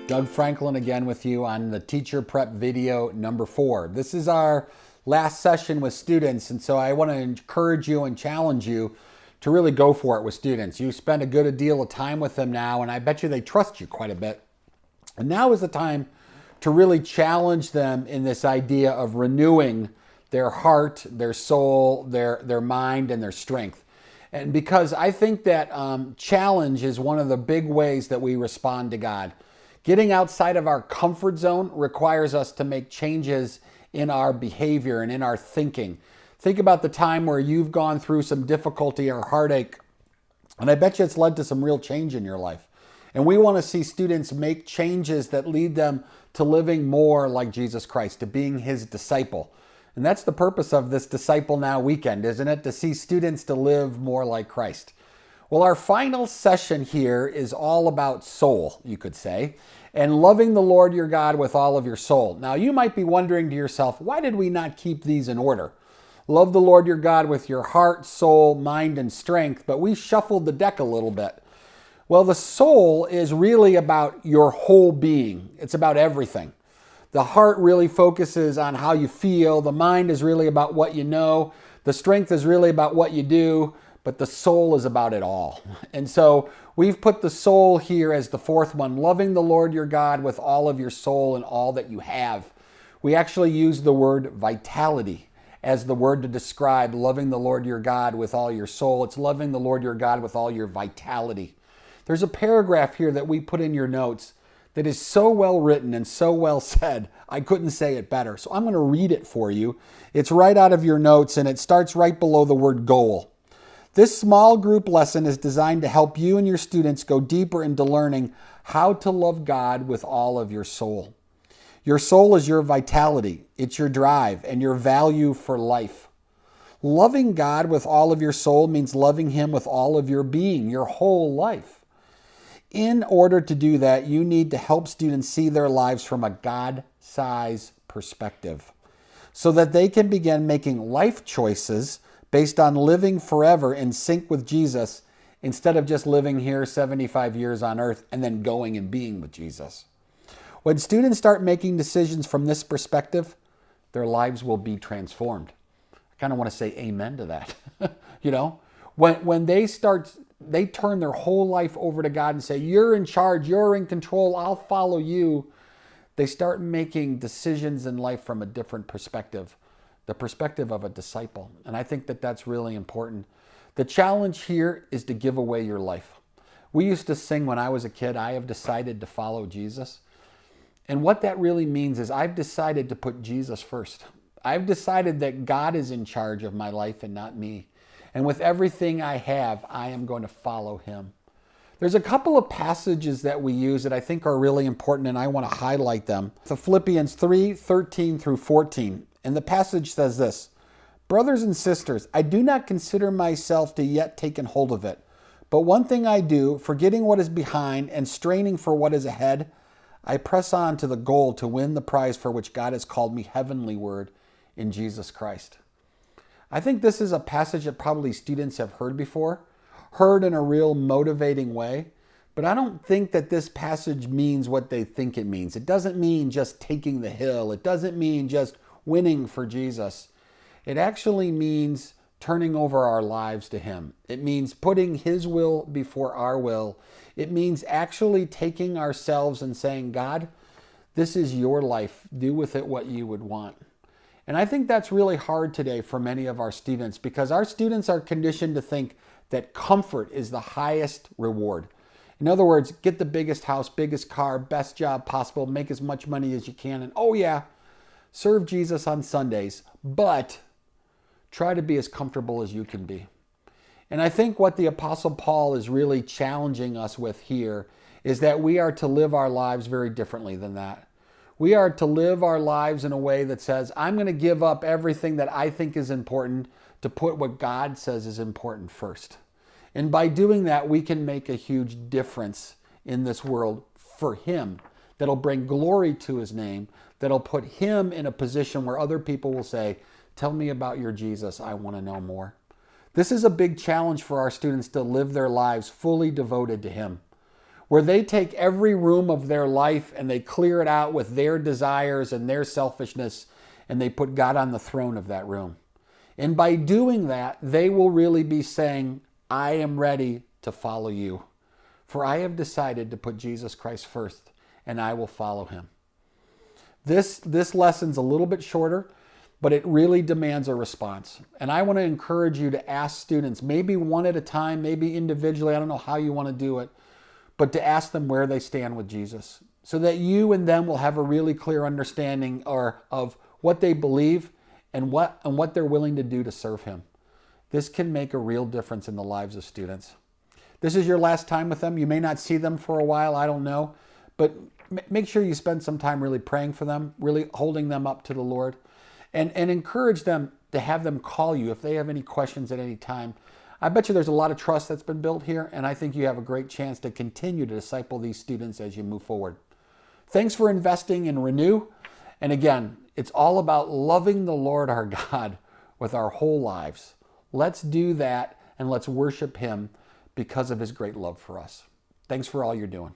Doug Franklin again with you on the teacher prep video number 4. This is our last session with students, and so I want to encourage you and challenge you to really go for it with students. You spend a good deal of time with them now, and I bet you they trust you quite a bit. And now is the time to really challenge them in this idea of renewing their heart, their soul, their mind, and their strength. And because I think that challenge is one of the big ways that we respond to God. Getting outside of our comfort zone requires us to make changes in our behavior and in our thinking. Think about the time where you've gone through some difficulty or heartache, and I bet you it's led to some real change in your life. And we want to see students make changes that lead them to living more like Jesus Christ, to being his disciple. And that's the purpose of this Disciple Now weekend, isn't it? To see students to live more like Christ. Well, our final session here is all about soul, you could say, and loving the Lord your God with all of your soul. Now, you might be wondering to yourself, why did we not keep these in order? Love the Lord your God with your heart, soul, mind, and strength, but we shuffled the deck a little bit. Well, the soul is really about your whole being. It's about everything. The heart really focuses on how you feel. The mind is really about what you know. The strength is really about what you do. But the soul is about it all. And so we've put the soul here as the fourth one, loving the Lord your God with all of your soul and all that you have. We actually use the word vitality as the word to describe loving the Lord your God with all your soul. It's loving the Lord your God with all your vitality. There's a paragraph here that we put in your notes that is so well written and so well said, I couldn't say it better. So I'm going to read it for you. It's right out of your notes, and it starts right below the word goal. This small group lesson is designed to help you and your students go deeper into learning how to love God with all of your soul. Your soul is your vitality, it's your drive, and your value for life. Loving God with all of your soul means loving him with all of your being, your whole life. In order to do that, you need to help students see their lives from a God-sized perspective so that they can begin making life choices based on living forever in sync with Jesus instead of just living here 75 years on earth and then going and being with Jesus. When students start making decisions from this perspective, their lives will be transformed. I kind of want to say amen to that. When they turn their whole life over to God and say, you're in charge, you're in control, I'll follow you. They start making decisions in life from a different perspective. The perspective of a disciple. And I think that that's really important. The challenge here is to give away your life. We used to sing when I was a kid, I have decided to follow Jesus. And what that really means is I've decided to put Jesus first. I've decided that God is in charge of my life and not me. And with everything I have, I am going to follow him. There's a couple of passages that we use that I think are really important, and I want to highlight them. The Philippians 3:13 through 14. And the passage says this, brothers and sisters, I do not consider myself to yet taken hold of it. But one thing I do, forgetting what is behind and straining for what is ahead, I press on to the goal to win the prize for which God has called me heavenward in Jesus Christ. I think this is a passage that probably students have heard before, heard in a real motivating way. But I don't think that this passage means what they think it means. It doesn't mean just taking the hill. It doesn't mean just winning for Jesus. It actually means turning over our lives to him. It means putting his will before our will. It means actually taking ourselves and saying, God, this is your life. Do with it what you would want. And I think that's really hard today for many of our students because our students are conditioned to think that comfort is the highest reward. In other words, get the biggest house, biggest car, best job possible, make as much money as you can, and oh yeah, serve Jesus on Sundays, but try to be as comfortable as you can be. And I think what the Apostle Paul is really challenging us with here is that we are to live our lives very differently than that. We are to live our lives in a way that says, I'm going to give up everything that I think is important to put what God says is important first. And by doing that, we can make a huge difference in this world for him that'll bring glory to his name, that'll put him in a position where other people will say, tell me about your Jesus, I want to know more. This is a big challenge for our students to live their lives fully devoted to him. where they take every room of their life and they clear it out with their desires and their selfishness, and they put God on the throne of that room. And by doing that, they will really be saying, I am ready to follow you, for I have decided to put Jesus Christ first, and I will follow him. This lesson's a little bit shorter, but it really demands a response. And I want to encourage you to ask students, maybe one at a time, maybe individually, I don't know how you want to do it, but to ask them where they stand with Jesus, so that you and them will have a really clear understanding of what they believe and what they're willing to do to serve him. This can make a real difference in the lives of students. This is your last time with them. You may not see them for a while, I don't know, but make sure you spend some time really praying for them, really holding them up to the Lord, and encourage them to have them call you if they have any questions at any time. I bet you there's a lot of trust that's been built here, and I think you have a great chance to continue to disciple these students as you move forward. Thanks for investing in Renew. And again, it's all about loving the Lord our God with our whole lives. Let's do that, and let's worship him because of his great love for us. Thanks for all you're doing.